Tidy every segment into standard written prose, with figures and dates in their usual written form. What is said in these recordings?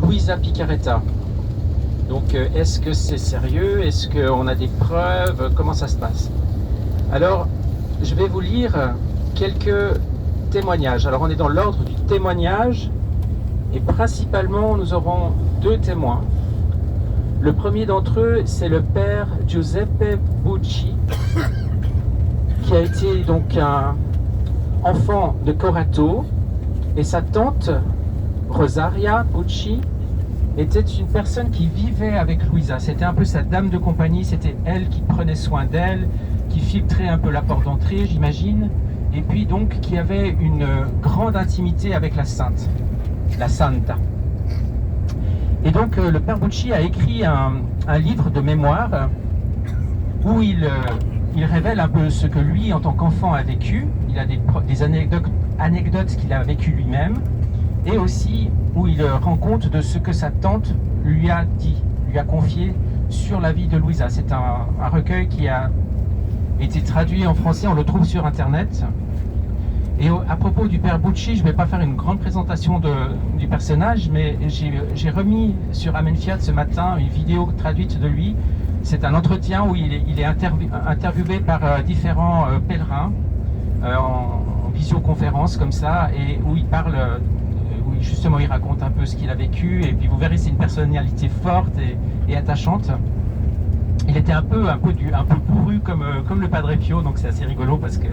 Luisa Picaretta. Donc est-ce que c'est sérieux? Est-ce qu'on a des preuves? Comment ça se passe? Alors, je vais vous lire quelques témoignages. Alors on est dans l'ordre du témoignage et principalement nous aurons deux témoins. Le premier d'entre eux, c'est le père Giuseppe Bucci, qui a été donc un enfant de Corato, et sa tante Rosaria Bucci était une personne qui vivait avec Luisa. C'était un peu sa dame de compagnie, c'était elle qui prenait soin d'elle, qui filtrait un peu la porte d'entrée, j'imagine, et puis donc qui avait une grande intimité avec la sainte, la Santa. Et donc le père Bucci a écrit un livre de mémoire où il révèle un peu ce que lui, en tant qu'enfant, a vécu. Il a des anecdotes qu'il a vécues lui-même, et aussi où il rend compte de ce que sa tante lui a dit, lui a confié sur la vie de Luisa. C'est un recueil qui a été traduit en français, on le trouve sur Internet. Et à propos du père Bucci, je ne vais pas faire une grande présentation du personnage, mais j'ai remis sur Amen Fiat ce matin une vidéo traduite de lui. C'est un entretien où il est interviewé par différents pèlerins en visioconférence comme ça, et où il parle, où justement il raconte un peu ce qu'il a vécu, et puis vous verrez, c'est une personnalité forte et attachante. Il était un peu bourru comme le Padre Pio, donc c'est assez rigolo parce que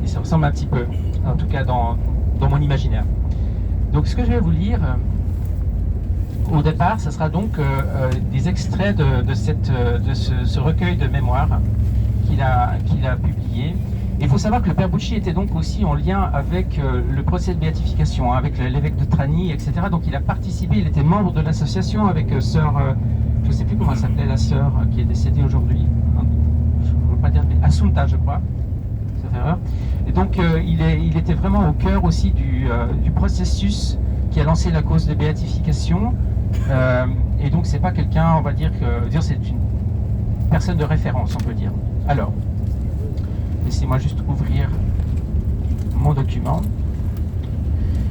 il se ressemble un petit peu, en tout cas dans mon imaginaire. Donc ce que je vais vous lire au départ, ce sera donc des extraits de ce recueil de mémoires qu'il a publié. Et il faut savoir que le père Bucci était donc aussi en lien avec le procès de béatification, avec l'évêque de Trani, etc. Donc il a participé, il était membre de l'association avec sœur, je ne sais plus comment elle s'appelait, la sœur qui est décédée aujourd'hui, je ne veux pas dire, mais Assunta, je crois. Et donc il était vraiment au cœur aussi du processus qui a lancé la cause de béatification, et donc c'est pas quelqu'un, on va dire c'est une personne de référence, on peut dire. Alors, laissez-moi juste ouvrir mon document.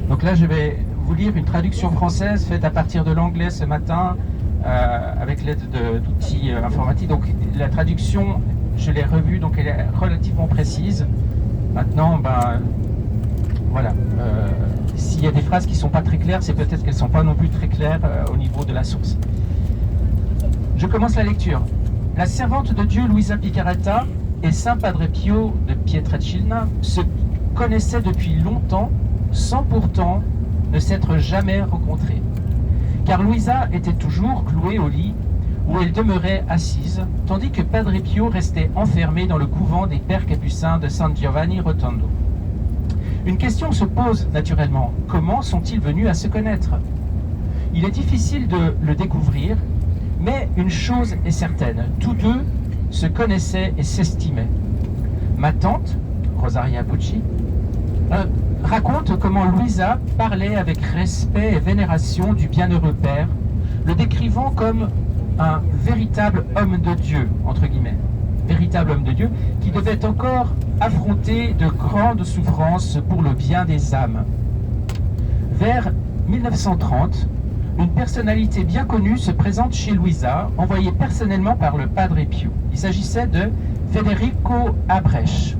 Donc là je vais vous lire une traduction française faite à partir de l'anglais ce matin, avec l'aide d'outils informatiques. Donc la traduction, je l'ai revue, donc elle est relativement précise. Maintenant, voilà, s'il y a des phrases qui ne sont pas très claires, c'est peut-être qu'elles ne sont pas non plus très claires au niveau de la source. Je commence la lecture. La servante de Dieu Luisa Picaretta et Saint Padre Pio de Pietrelcina se connaissaient depuis longtemps, sans pourtant ne s'être jamais rencontrés. Car Luisa était toujours clouée au lit, où elle demeurait assise, tandis que Padre Pio restait enfermé dans le couvent des Pères Capucins de San Giovanni Rotondo. Une question se pose naturellement. Comment sont-ils venus à se connaître? Il est difficile de le découvrir, mais une chose est certaine, tous deux se connaissaient et s'estimaient. Ma tante, Rosaria Bucci, raconte comment Luisa parlait avec respect et vénération du bienheureux père, le décrivant comme un véritable homme de Dieu, entre guillemets, véritable homme de Dieu, qui devait encore affronter de grandes souffrances pour le bien des âmes. Vers 1930, une personnalité bien connue se présente chez Luisa, envoyée personnellement par le Padre Pio. Il s'agissait de Federico Abresch.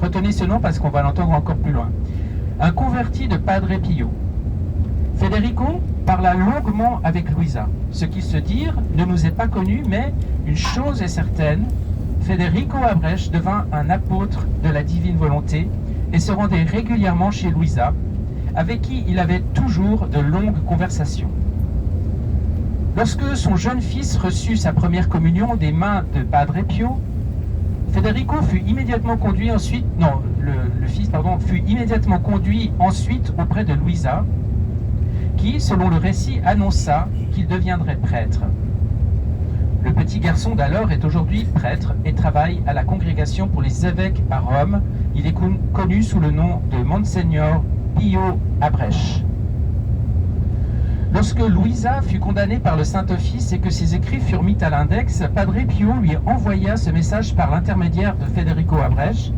Retenez ce nom parce qu'on va l'entendre encore plus loin. Un converti de Padre Pio. Federico parla longuement avec Luisa. Ce qui se dire ne nous est pas connu, mais une chose est certaine, Federico Abresch devint un apôtre de la divine volonté et se rendait régulièrement chez Luisa, avec qui il avait toujours de longues conversations. Lorsque son jeune fils reçut sa première communion des mains de Padre Pio, Federico fut immédiatement conduit ensuite, fut immédiatement conduit ensuite auprès de Luisa, qui, selon le récit, annonça qu'il deviendrait prêtre. Le petit garçon d'alors est aujourd'hui prêtre et travaille à la congrégation pour les évêques à Rome. Il est connu sous le nom de Monseigneur Pio Abresch. Lorsque Luisa fut condamnée par le Saint-Office et que ses écrits furent mis à l'index, Padre Pio lui envoya ce message par l'intermédiaire de Federico Abresch.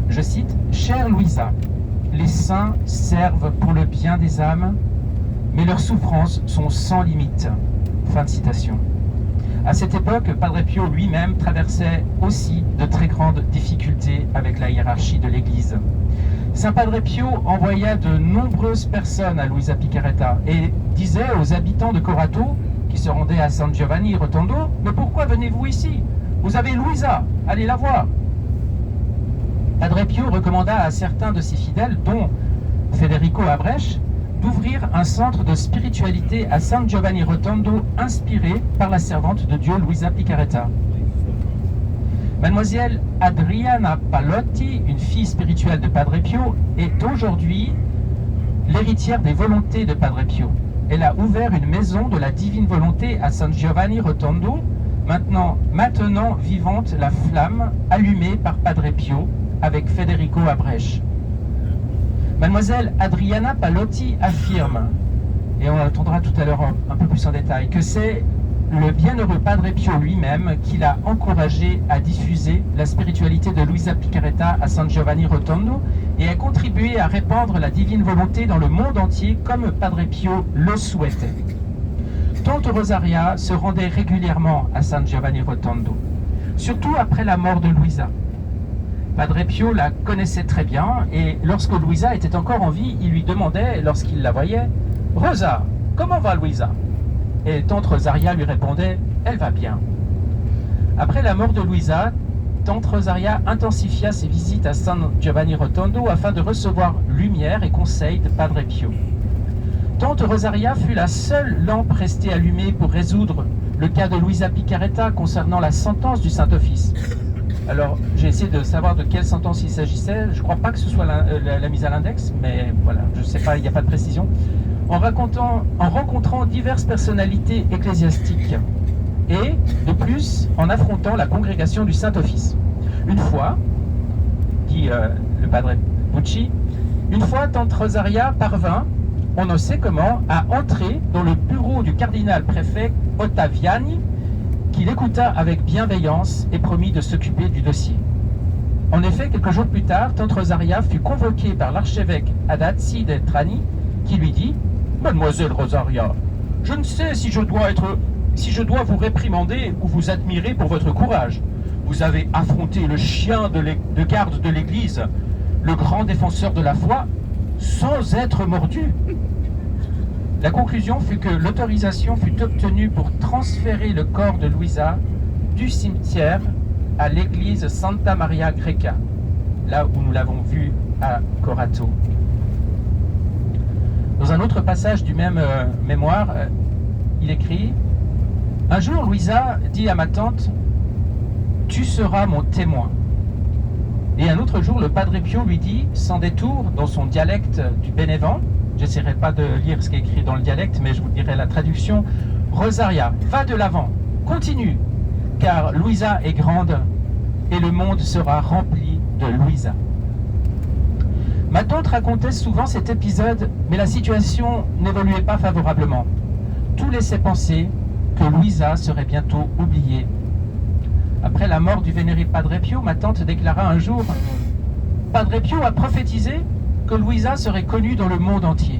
Je cite, « Chère Luisa, les saints servent pour le bien des âmes, mais leurs souffrances sont sans limite. Fin de citation. À cette époque, Padre Pio lui-même traversait aussi de très grandes difficultés avec la hiérarchie de l'Église. Saint Padre Pio envoya de nombreuses personnes à Luisa Picaretta et disait aux habitants de Corato, qui se rendaient à San Giovanni Rotondo, « Mais pourquoi venez-vous ici? Vous avez Luisa, allez la voir !» Padre Pio recommanda à certains de ses fidèles, dont Federico Abrech, d'ouvrir un centre de spiritualité à San Giovanni Rotondo inspiré par la servante de Dieu Luisa Picaretta. Mademoiselle Adriana Palotti, une fille spirituelle de Padre Pio, est aujourd'hui l'héritière des volontés de Padre Pio. Elle a ouvert une maison de la divine volonté à San Giovanni Rotondo, maintenant vivante la flamme allumée par Padre Pio avec Federico Abrech. Mademoiselle Adriana Palotti affirme, et on l'entendra tout à l'heure un peu plus en détail, que c'est le bienheureux Padre Pio lui-même qui l'a encouragé à diffuser la spiritualité de Luisa Picaretta à San Giovanni Rotondo et a contribué à répandre la divine volonté dans le monde entier comme Padre Pio le souhaitait. Tante Rosaria se rendait régulièrement à San Giovanni Rotondo, surtout après la mort de Luisa. Padre Pio la connaissait très bien et lorsque Luisa était encore en vie, il lui demandait, lorsqu'il la voyait, « Rosa, comment va Luisa ?» Et tante Rosaria lui répondait « Elle va bien ». Après la mort de Luisa, tante Rosaria intensifia ses visites à San Giovanni Rotondo afin de recevoir lumière et conseils de Padre Pio. Tante Rosaria fut la seule lampe restée allumée pour résoudre le cas de Luisa Picaretta concernant la sentence du Saint-Office. Alors, j'ai essayé de savoir de quelle sentence il s'agissait. Je ne crois pas que ce soit la mise à l'index, mais voilà, je ne sais pas, il n'y a pas de précision. En rencontrant diverses personnalités ecclésiastiques et, de plus, en affrontant la congrégation du Saint-Office. Une fois, dit le padre Bucci, une fois, tante Rosaria parvint, on ne sait comment, à entrer dans le bureau du cardinal préfet Ottaviani, qui l'écouta avec bienveillance et promit de s'occuper du dossier. En effet, quelques jours plus tard, tante Rosaria fut convoquée par l'archevêque Adazzi de Trani, qui lui dit « Mademoiselle Rosaria, je ne sais si je dois vous réprimander ou vous admirer pour votre courage. Vous avez affronté le chien de garde de l'Église, le grand défenseur de la foi, sans être mordu. » La conclusion fut que l'autorisation fut obtenue pour transférer le corps de Luisa du cimetière à l'église Santa Maria Greca, là où nous l'avons vu à Corato. Dans un autre passage du même mémoire, il écrit « Un jour, Luisa dit à ma tante « Tu seras mon témoin ». Et un autre jour, le Padre Pio lui dit, sans détour, dans son dialecte du Bénévent, j'essaierai pas de lire ce qui est écrit dans le dialecte, mais je vous dirai la traduction. Rosaria, va de l'avant, continue, car Luisa est grande et le monde sera rempli de Luisa. Ma tante racontait souvent cet épisode, mais la situation n'évoluait pas favorablement. Tout laissait penser que Luisa serait bientôt oubliée. Après la mort du vénéré Padre Pio, ma tante déclara un jour « Padre Pio a prophétisé que Luisa serait connue dans le monde entier. »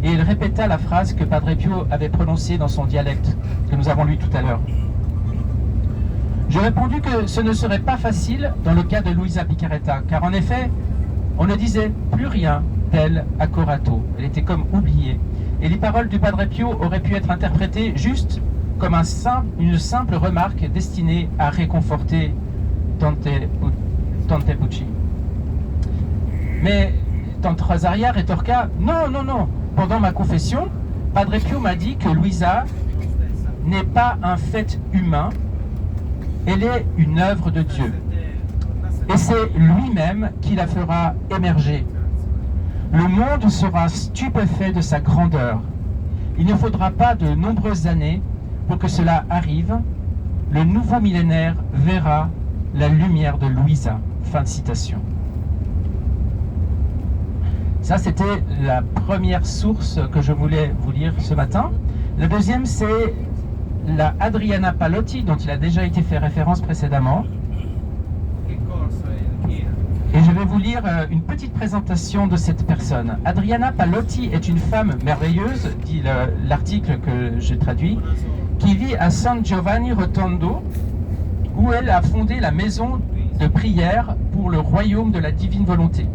Et il répéta la phrase que Padre Pio avait prononcée dans son dialecte, que nous avons lu tout à l'heure. Je répondis que ce ne serait pas facile dans le cas de Luisa Picaretta, car en effet, on ne disait plus rien d'elle à Corato. Elle était comme oubliée. Et les paroles du Padre Pio auraient pu être interprétées juste comme une simple remarque destinée à réconforter Tante Bucci. Mais tante Rosaria rétorqua « Non, non, non, pendant ma confession, Padre Pio m'a dit que Luisa n'est pas un fait humain, elle est une œuvre de Dieu. Et c'est lui-même qui la fera émerger. Le monde sera stupéfait de sa grandeur. Il ne faudra pas de nombreuses années pour que cela arrive. Le nouveau millénaire verra la lumière de Luisa. » Fin de citation. Ça, c'était la première source que je voulais vous lire ce matin. La deuxième, c'est la Adriana Palotti, dont il a déjà été fait référence précédemment. Et je vais vous lire une petite présentation de cette personne. Adriana Palotti est une femme merveilleuse, dit l'article que j'ai traduit, qui vit à San Giovanni Rotondo, où elle a fondé la maison de prière pour le royaume de la divine volonté.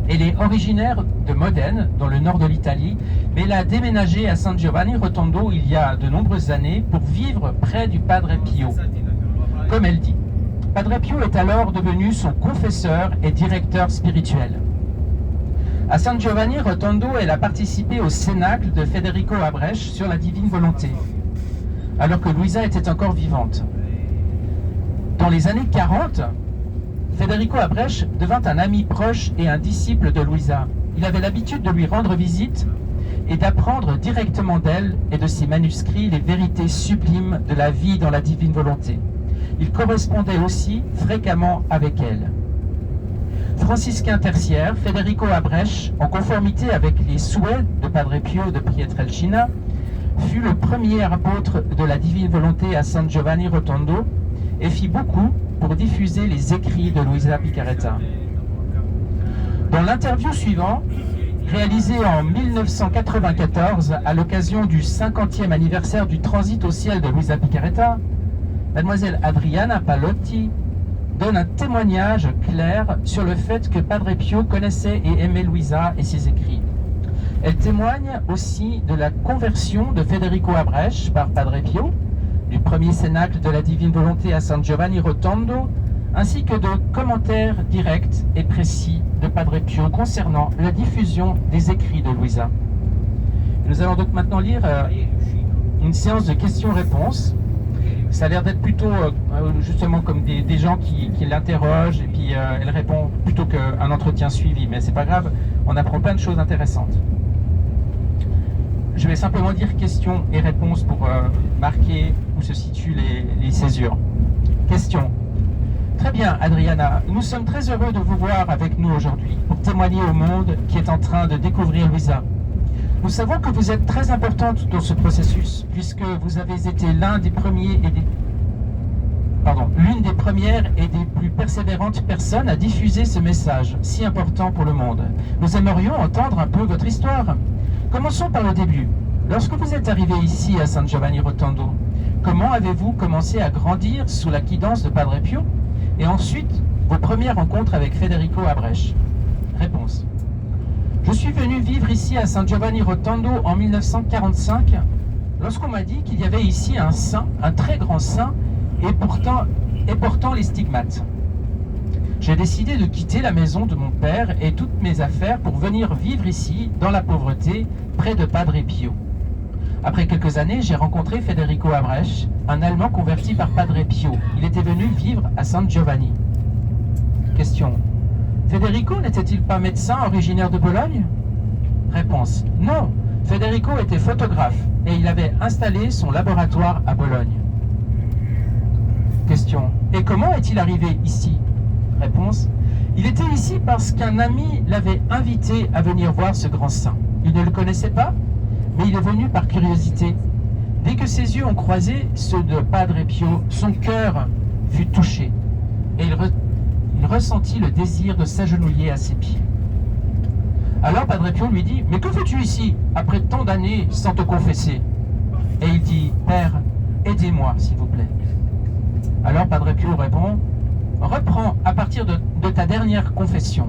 Elle est originaire de Modène, dans le nord de l'Italie, mais elle a déménagé à San Giovanni Rotondo il y a de nombreuses années pour vivre près du Padre Pio, comme elle dit. Padre Pio est alors devenu son confesseur et directeur spirituel. À San Giovanni Rotondo, elle a participé au cénacle de Federico Abrech sur la divine volonté, alors que Luisa était encore vivante. Dans les années 40, Federico Abrech devint un ami proche et un disciple de Luisa. Il avait l'habitude de lui rendre visite et d'apprendre directement d'elle et de ses manuscrits les vérités sublimes de la vie dans la divine volonté. Il correspondait aussi fréquemment avec elle. Franciscain tertiaire, Federico Abrech, en conformité avec les souhaits de Padre Pio de Pietrelcina, fut le premier apôtre de la divine volonté à San Giovanni Rotondo et fit beaucoup pour diffuser les écrits de Luisa Picarretta. Dans l'interview suivante, réalisée en 1994 à l'occasion du 50e anniversaire du transit au ciel de Luisa Picarretta, Mademoiselle Adriana Palotti donne un témoignage clair sur le fait que Padre Pio connaissait et aimait Luisa et ses écrits. Elle témoigne aussi de la conversion de Federico Abrech par Padre Pio, du premier cénacle de la divine volonté à San Giovanni Rotondo, ainsi que de commentaires directs et précis de Padre Pio concernant la diffusion des écrits de Luisa. Nous allons donc maintenant lire une séance de questions-réponses. Ça a l'air d'être plutôt justement comme des gens qui l'interrogent et puis elle répond plutôt qu'un entretien suivi, mais c'est pas grave, on apprend plein de choses intéressantes. Je vais simplement dire questions et réponses pour marquer où se situent les césures. Question. Très bien, Adriana, nous sommes très heureux de vous voir avec nous aujourd'hui pour témoigner au monde qui est en train de découvrir Luisa. Nous savons que vous êtes très importante dans ce processus, puisque vous avez été l'une des premières et des plus persévérantes personnes à diffuser ce message si important pour le monde. Nous aimerions entendre un peu votre histoire. Commençons par le début. Lorsque vous êtes arrivé ici à San Giovanni Rotondo, comment avez-vous commencé à grandir sous la guidance de Padre Pio? Et ensuite, vos premières rencontres avec Federico Abrech. Réponse. Je suis venu vivre ici à San Giovanni Rotondo en 1945, lorsqu'on m'a dit qu'il y avait ici un saint, un très grand saint, et portant les stigmates. J'ai décidé de quitter la maison de mon père et toutes mes affaires pour venir vivre ici, dans la pauvreté, près de Padre Pio. Après quelques années, j'ai rencontré Federico Abrech, un Allemand converti par Padre Pio. Il était venu vivre à San Giovanni. Question. Federico n'était-il pas médecin originaire de Bologne? Réponse. Non, Federico était photographe et il avait installé son laboratoire à Bologne. Question. Et comment est-il arrivé ici? Réponse. Il était ici parce qu'un ami l'avait invité à venir voir ce grand saint. Il ne le connaissait pas, mais il est venu par curiosité. Dès que ses yeux ont croisé ceux de Padre Pio, son cœur fut touché et il ressentit le désir de s'agenouiller à ses pieds. Alors Padre Pio lui dit « Mais que fais-tu ici, après tant d'années sans te confesser ?» Et il dit « Père, aidez-moi, s'il vous plaît. » Alors Padre Pio répond « Reprends à partir de ta dernière confession. »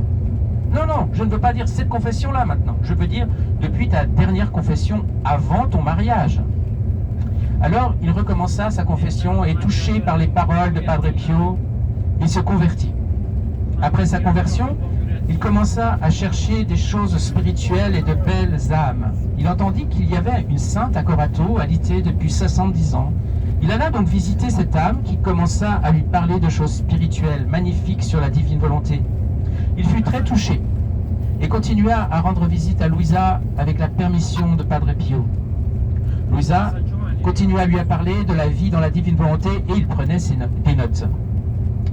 Non, non, je ne veux pas dire cette confession-là maintenant. Je veux dire depuis ta dernière confession avant ton mariage. Alors il recommença sa confession et touché par les paroles de Padre Pio, il se convertit. Après sa conversion, il commença à chercher des choses spirituelles et de belles âmes. Il entendit qu'il y avait une sainte à Corato, alitée depuis 70 ans. Il alla donc visiter cette âme qui commença à lui parler de choses spirituelles, magnifiques sur la divine volonté. Il fut très touché et continua à rendre visite à Luisa avec la permission de Padre Pio. Luisa continua à lui parler de la vie dans la divine volonté et il prenait des notes.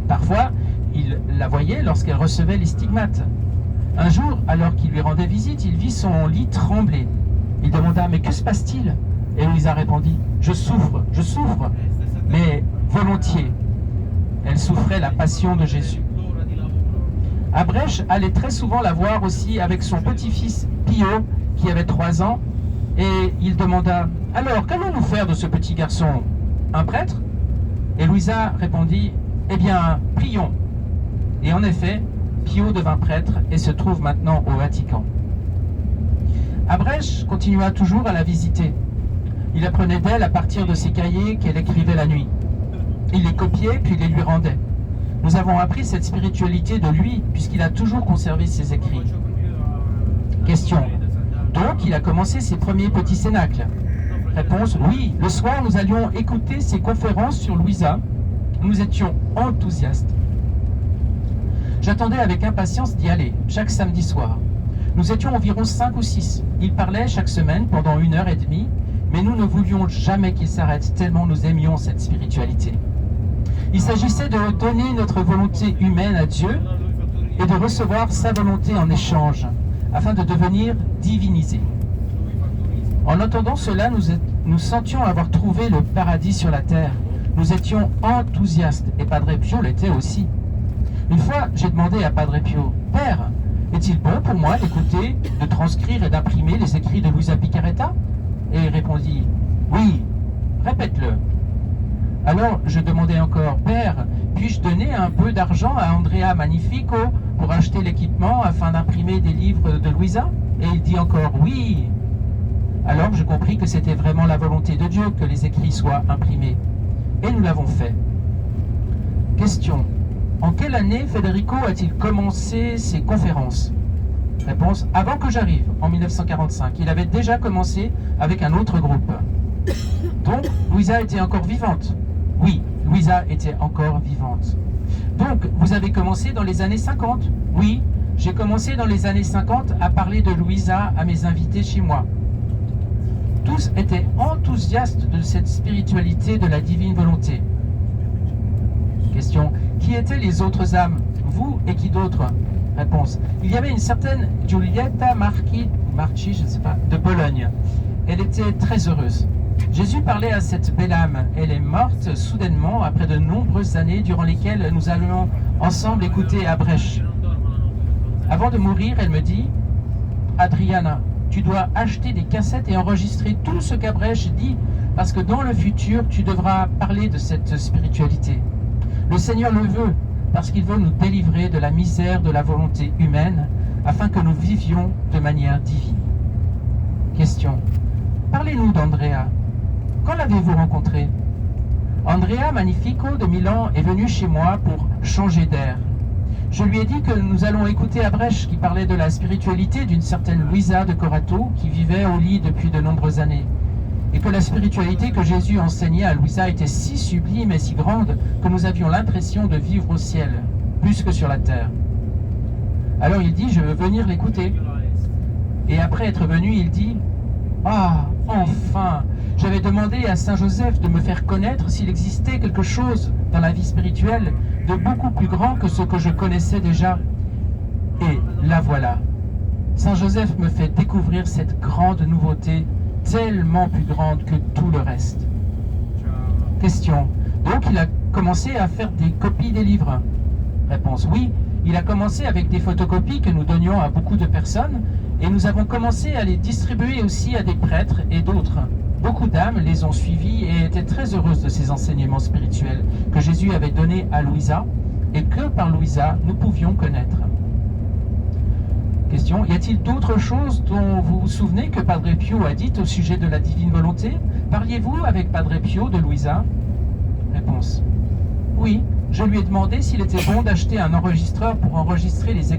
Parfois, il la voyait lorsqu'elle recevait les stigmates. Un jour, alors qu'il lui rendait visite, il vit son lit trembler. Il demanda « Mais que se passe-t-il » Et Luisa répondit « Je souffre, mais volontiers. » Elle souffrait la passion de Jésus. Abrèche allait très souvent la voir aussi avec son petit-fils Pio, qui avait 3 ans, et il demanda « Alors, qu'allons-nous faire de ce petit garçon? Un prêtre ?» Et Louisa répondit « Eh bien, prions !» Et en effet, Pio devint prêtre et se trouve maintenant au Vatican. Abrèche continua toujours à la visiter. Il apprenait d'elle à partir de ses cahiers qu'elle écrivait la nuit. Il les copiait puis les lui rendait. Nous avons appris cette spiritualité de lui puisqu'il a toujours conservé ses écrits. Question. Donc, il a commencé ses premiers petits cénacles. Réponse. Oui, le soir, nous allions écouter ses conférences sur Louisa. Nous étions enthousiastes. J'attendais avec impatience d'y aller, chaque samedi soir. Nous étions environ 5 ou 6. Il parlait chaque semaine pendant 1h30, mais nous ne voulions jamais qu'il s'arrête tellement nous aimions cette spiritualité. Il s'agissait de donner notre volonté humaine à Dieu et de recevoir sa volonté en échange, afin de devenir divinisés. En entendant cela, nous sentions avoir trouvé le paradis sur la terre. Nous étions enthousiastes, et Padre Pio l'était aussi. Une fois, j'ai demandé à Padre Pio, « Père, est-il bon pour moi d'écouter, de transcrire et d'imprimer les écrits de Luisa Picarretta ?» Et il répondit, « Oui, répète-le. » Alors je demandais encore, « Père, puis-je donner un peu d'argent à Andrea Magnifico pour acheter l'équipement afin d'imprimer des livres de Luisa ?» Et il dit encore, « Oui. » Alors je compris que c'était vraiment la volonté de Dieu que les écrits soient imprimés. Et nous l'avons fait. Question. En quelle année Federico a-t-il commencé ses conférences? Réponse. Avant que j'arrive, en 1945. Il avait déjà commencé avec un autre groupe. Donc, Louisa était encore vivante. Oui, Louisa était encore vivante. Donc, vous avez commencé dans les années 50? Oui, j'ai commencé dans les années 50 à parler de Louisa à mes invités chez moi. Tous étaient enthousiastes de cette spiritualité de la divine volonté. Question. Qui étaient les autres âmes? Vous et qui d'autre? Réponse. Il y avait une certaine Giulietta Marchi, je ne sais pas, de Bologne. Elle était très heureuse. Jésus parlait à cette belle âme. Elle est morte soudainement après de nombreuses années durant lesquelles nous allions ensemble écouter Abrèche. Avant de mourir, elle me dit, « Adriana, tu dois acheter des cassettes et enregistrer tout ce qu'Abrèche dit parce que dans le futur, tu devras parler de cette spiritualité. Le Seigneur le veut parce qu'il veut nous délivrer de la misère de la volonté humaine afin que nous vivions de manière divine. » Question. Parlez-nous d'Andrea. Quand l'avez-vous rencontré? Andrea Magnifico de Milan est venu chez moi pour changer d'air. Je lui ai dit que nous allons écouter Abrèche qui parlait de la spiritualité d'une certaine Luisa de Corato qui vivait au lit depuis de nombreuses années. Et que la spiritualité que Jésus enseignait à Luisa était si sublime et si grande que nous avions l'impression de vivre au ciel, plus que sur la terre. Alors il dit, je veux venir l'écouter. Et après être venu, il dit, ah, enfin, j'avais demandé à Saint Joseph de me faire connaître s'il existait quelque chose dans la vie spirituelle de beaucoup plus grand que ce que je connaissais déjà. Et la voilà. Saint Joseph me fait découvrir cette grande nouveauté, tellement plus grande que tout le reste. Question. Donc il a commencé à faire des copies des livres? Réponse. Oui, il a commencé avec des photocopies que nous donnions à beaucoup de personnes et nous avons commencé à les distribuer aussi à des prêtres et d'autres. Beaucoup d'âmes les ont suivis et étaient très heureuses de ces enseignements spirituels que Jésus avait donnés à Louisa et que par Louisa nous pouvions connaître. Question. Y a-t-il d'autres choses dont vous vous souvenez que Padre Pio a dit au sujet de la divine volonté? Parliez-vous avec Padre Pio de Louisa? Réponse. Oui, je lui ai demandé s'il était bon d'acheter un enregistreur pour enregistrer les